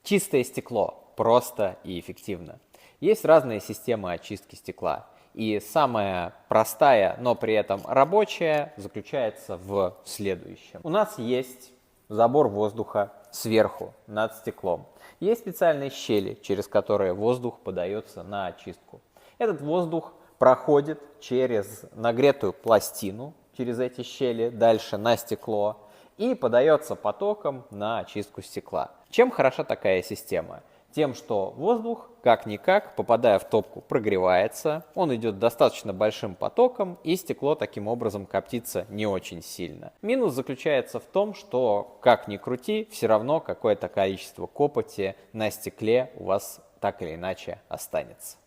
Чистое стекло. Просто и эффективно. Есть разные системы очистки стекла. И самая простая, но при этом рабочая, заключается в следующем. У нас есть забор воздуха сверху, над стеклом. Есть специальные щели, через которые воздух подается на очистку. Этот воздух проходит через нагретую пластину, через эти щели, дальше на стекло, и подается потоком на очистку стекла. Чем хороша такая система? Тем, что воздух, как-никак, попадая в топку, прогревается, он идет достаточно большим потоком, и стекло таким образом коптится не очень сильно. Минус заключается в том, что, как ни крути, все равно какое-то количество копоти на стекле у вас так или иначе останется.